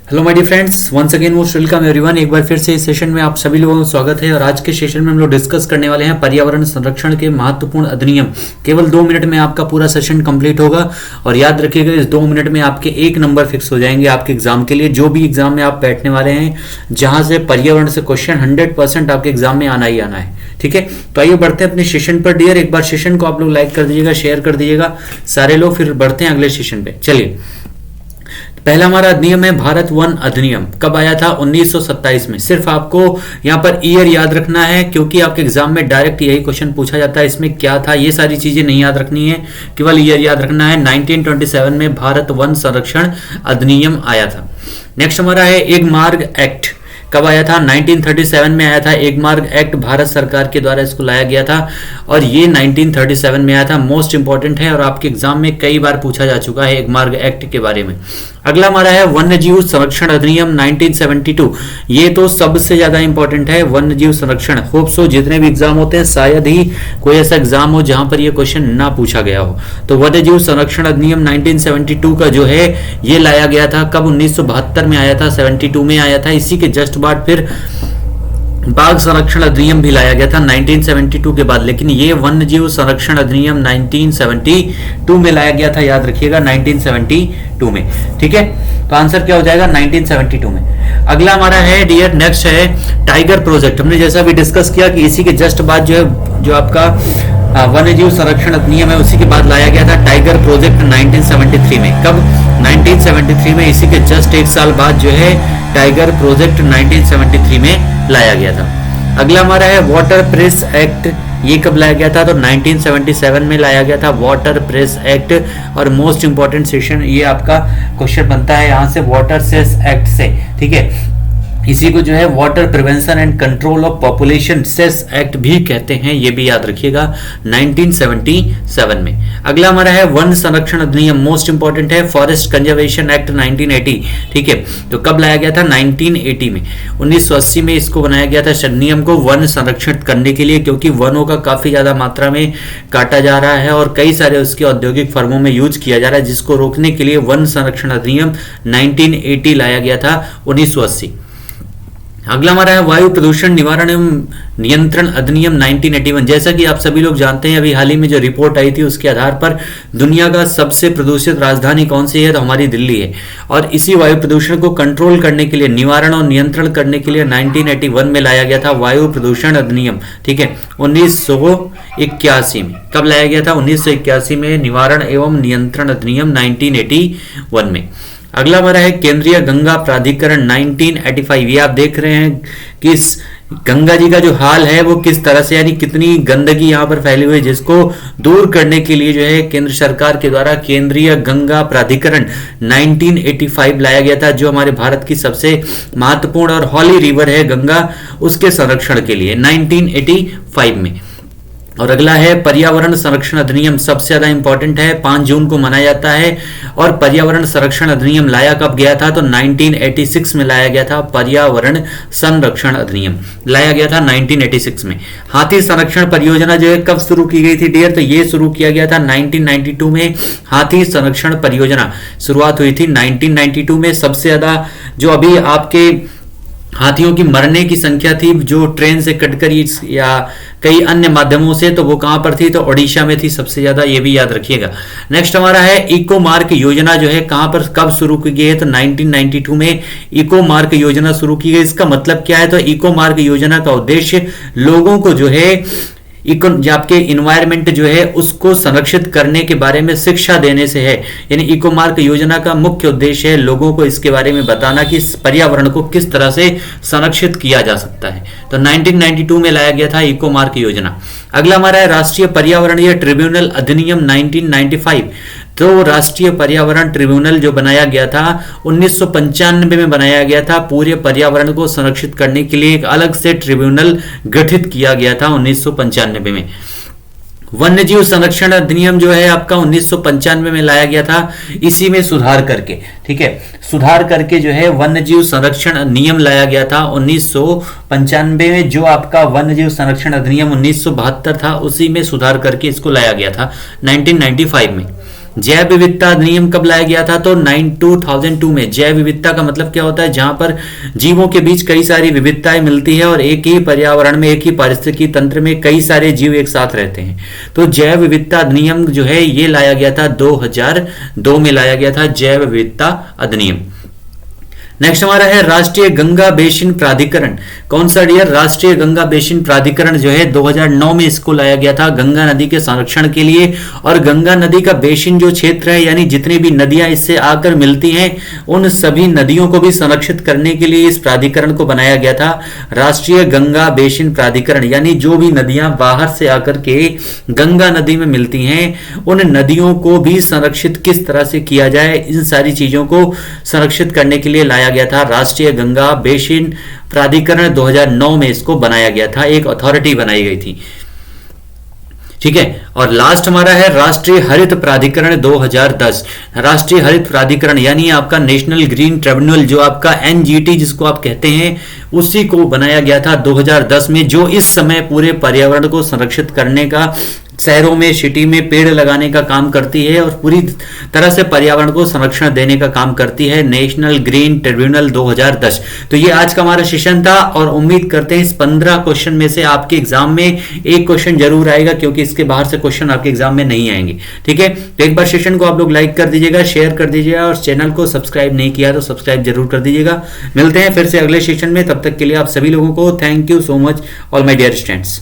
Hello my dear friends, once again most welcome everyone. एक बार फिर से इस सेशन में आप सभी लोगों का स्वागत है। और आज के सेशन में हम लोग डिस्कस करने वाले हैं पर्यावरण संरक्षण के महत्वपूर्ण अधिनियम। केवल 2 मिनट में आपका पूरा सेशन कंप्लीट होगा। और याद रखिएगा, इस 2 मिनट में आपके 1 नंबर फिक्स हो जाएंगे आपके एग्जाम के लिए। जो भी एग्जाम में आप बैठने वाले हैं, जहां से पर्यावरण से क्वेश्चन 100% आपके एग्जाम में आना ही आना है। ठीक है, तो आइए बढ़ते हैं अपने सेशन पर। डियर, एक बार सेशन को आप लोग लाइक कर दीजिएगा, शेयर कर दीजिएगा सारे लोग। फिर बढ़ते हैं अगले सेशन पे। चलिए, पहला हमारा अधिनियम है भारत वन अधिनियम। कब आया था? 1927 में। सिर्फ आपको यहां पर ईयर याद रखना है, क्योंकि आपके एग्जाम में डायरेक्ट यही क्वेश्चन पूछा जाता है। इसमें क्या था, ये सारी चीजें नहीं याद रखनी है, केवल ईयर याद रखना है। 1927 में भारत वन संरक्षण अधिनियम आया था। नेक्स्ट हमारा है एक मार्ग एक्ट। कब आया था? 1937 में आया था। एक मार्ग एक्ट भारत सरकार के द्वारा इसको लाया गया था और ये 1937 में आया था। मोस्ट इंपॉर्टेंट है और आपके एग्जाम में कई बार पूछा जा चुका है एक मार्ग एक्ट के बारे में। अगला हमारा है वन्य जीव संरक्षण अधिनियम 1972। ये तो सबसे ज्यादा इंपॉर्टेंट है, वन्य जीव संरक्षण। होप सो जितने भी एग्जाम होते हैं, शायद ही कोई ऐसा एग्जाम हो जहां पर ये क्वेश्चन ना पूछा गया हो। तो वन्य जीव संरक्षण अधिनियम 1972 का जो है ये लाया गया था। कब? 1972 में आया था, 72 में आया था। इसी के जस्ट बाद फिर बाघ संरक्षण अधिनियम भी लाया गया था 1972 के बाद। लेकिन ये वन्य जीव संरक्षण अधिनियम 1972 में लाया गया था। याद रखिएगा, 1972 में। ठीक है, तो आंसर क्या हो जाएगा? 1972 में। अगला हमारा है डियर, नेक्स्ट है टाइगर प्रोजेक्ट। हमने जैसा भी डिस्कस किया कि इसी के जस्ट बाद जो है, जो आपका वन्य जीव संरक्षण अधिनियम है, उसी के बाद लाया गया था टाइगर प्रोजेक्ट 1973 में। कब? 1973 में। इसी के जस्ट 1 साल बाद जो है टाइगर प्रोजेक्ट 1973 में लाया गया था। अगला हमारा है वाटर प्रेस एक्ट। ये कब लाया गया था? तो 1977 में लाया गया था वाटर प्रेस एक्ट। और मोस्ट इंपॉर्टेंट सेशन ये आपका क्वेश्चन बनता है यहाँ से, वाटर सेस एक्ट से। ठीक है, इसी को जो है water prevention and control of population cess act भी कहते हैं। ये भी याद रखिएगा, 1977 में। अगला हमारा है वन संरक्षण अधिनियम। मोस्ट इंपॉर्टेंट है फॉरेस्ट कंजर्वेशन एक्ट 1980। ठीक है, तो कब लाया गया था? 1980 में। 1980 में इसको बनाया गया था नियम को वन संरक्षण करने के लिए, क्योंकि वनों का काफी ज्यादा मात्रा में काटा जा रहा है और कई सारे उसके औद्योगिक फर्मों में यूज किया जा रहा है, जिसको रोकने के लिए वन संरक्षण अधिनियम 1980 लाया गया था 1980। अगला हमारा है वायु प्रदूषण निवारण एवं नियंत्रण अधिनियम 1981। जैसा कि आप सभी लोग जानते हैं, अभी हाल ही में जो रिपोर्ट आई थी उसके आधार पर दुनिया का सबसे प्रदूषित राजधानी कौन सी है? तो हमारी दिल्ली है। और इसी वायु प्रदूषण को कंट्रोल करने के लिए, निवारण और नियंत्रण करने के लिए 1981 में लाया गया था वायु प्रदूषण अधिनियम। ठीक है, 1981 में। कब लाया गया था? 1981 में निवारण एवं नियंत्रण अधिनियम 1981 में। अगला हमारा है केंद्रीय गंगा प्राधिकरण 1985। ये आप देख रहे हैं कि इस गंगा जी का जो हाल है वो किस तरह से, यानी कितनी गंदगी यहाँ पर फैली हुई है, जिसको दूर करने के लिए जो है केंद्र सरकार के द्वारा केंद्रीय गंगा प्राधिकरण 1985 लाया गया था, जो हमारे भारत की सबसे महत्वपूर्ण और हॉली रिवर है गंगा, उसके संरक्षण के लिए 1985 में। और अगला है पर्यावरण संरक्षण अधिनियम। सबसे ज्यादा इंपॉर्टेंट है, 5 जून को मनाया जाता है। और पर्यावरण संरक्षण अधिनियम लाया कब गया था? तो 1986 में लाया गया था। पर्यावरण संरक्षण अधिनियम लाया गया था 1986 में। हाथी संरक्षण परियोजना जो है कब शुरू की गई थी डियर? तो ये शुरू किया गया था 1992 में। हाथी संरक्षण परियोजना शुरुआत हुई थी 1992 में। सबसे ज्यादा जो अभी आपके हाथियों की मरने की संख्या थी, जो ट्रेन से कटकर या कई अन्य माध्यमों से, तो वो कहां पर थी? तो ओडिशा में थी सबसे ज्यादा। ये भी याद रखिएगा। नेक्स्ट हमारा है इको मार्क योजना जो है कहां पर कब शुरू की गई है? तो 1992 में इको मार्क योजना शुरू की गई। इसका मतलब क्या है? तो इको मार्क योजना का उद्देश्य लोगों को जो है आपके इन्वायरमेंट जो है उसको संरक्षित करने के बारे में शिक्षा देने से है। यानी इको मार्क योजना का मुख्य उद्देश्य है लोगों को इसके बारे में बताना कि पर्यावरण को किस तरह से संरक्षित किया जा सकता है। तो 1992 में लाया गया था इको मार्क योजना। अगला हमारा है राष्ट्रीय पर्यावरणीय ट्रिब्यूनल अधिनियम 1995। तो राष्ट्रीय पर्यावरण ट्रिब्यूनल जो बनाया गया था 1995 में बनाया गया था। पूरे पर्यावरण को संरक्षित करने के लिए एक अलग से ट्रिब्यूनल गठित किया गया था 1995 में। वन्य जीव संरक्षण अधिनियम जो है आपका 1995 में लाया गया था, इसी में सुधार करके। ठीक है, सुधार करके जो है वन्य जीव संरक्षण नियम लाया गया था 1995 में। जो आपका वन्य जीव संरक्षण अधिनियम 1972 था, उसी में सुधार करके इसको लाया गया था 1995 में। जैव विविधता अधिनियम कब लाया गया था? तो 2002 में। जैव विविधता का मतलब क्या होता है? जहां पर जीवों के बीच कई सारी विविधताएं मिलती है और एक ही पर्यावरण में, एक ही पारिस्थितिकी तंत्र में कई सारे जीव एक साथ रहते हैं। तो जैव विविधता अधिनियम जो है ये लाया गया था 2002 में लाया गया था जैव विविधता अधिनियम। नेक्स्ट हमारा है राष्ट्रीय गंगा बेसिन प्राधिकरण। कौन सा डियर? राष्ट्रीय गंगा बेसिन प्राधिकरण जो है 2009 में इसको लाया गया था गंगा नदी के संरक्षण के लिए। और गंगा नदी का बेसिन जो क्षेत्र है, यानी जितनी भी नदियां इससे आकर मिलती हैं, उन सभी नदियों को भी संरक्षित करने के लिए इस प्राधिकरण को बनाया गया था, राष्ट्रीय गंगा बेसिन प्राधिकरण। यानी जो भी नदियां बाहर से आकर के गंगा नदी में मिलती हैं, उन नदियों को भी संरक्षित किस तरह से किया जाए, इन सारी चीजों को संरक्षित करने के लिए लाया गया था राष्ट्रीय गंगा बेसिन प्राधिकरण। 2009 में इसको बनाया गया था, एक अथॉरिटी बनाई गई थी। ठीक है। और लास्ट हमारा है राष्ट्रीय हरित प्राधिकरण 2010। राष्ट्रीय हरित प्राधिकरण यानी आपका नेशनल ग्रीन ट्रिब्यूनल, जो आपका एनजीटी जिसको आप कहते हैं, उसी को बनाया गया था 2010 में, जो इस समय पूरे पर्यावरण को संरक्षित करने का, शहरों में, सिटी में पेड़ लगाने का काम करती है और पूरी तरह से पर्यावरण को संरक्षण देने का काम करती है नेशनल ग्रीन ट्रिब्यूनल 2010। तो ये आज का हमारा सेशन था और उम्मीद करते हैं इस 15 क्वेश्चन में से आपके एग्जाम में एक क्वेश्चन जरूर आएगा, क्योंकि इसके बाहर से क्वेश्चन आपके एग्जाम में नहीं आएंगे। ठीक है, तो एक बार सेशन को आप लोग लाइक कर दीजिएगा, शेयर कर दीजिएगा और चैनल को सब्सक्राइब नहीं किया तो सब्सक्राइब जरूर कर दीजिएगा। मिलते हैं फिर से अगले सेशन में, तब तक के लिए आप सभी लोगों को thank you so much all my dear students.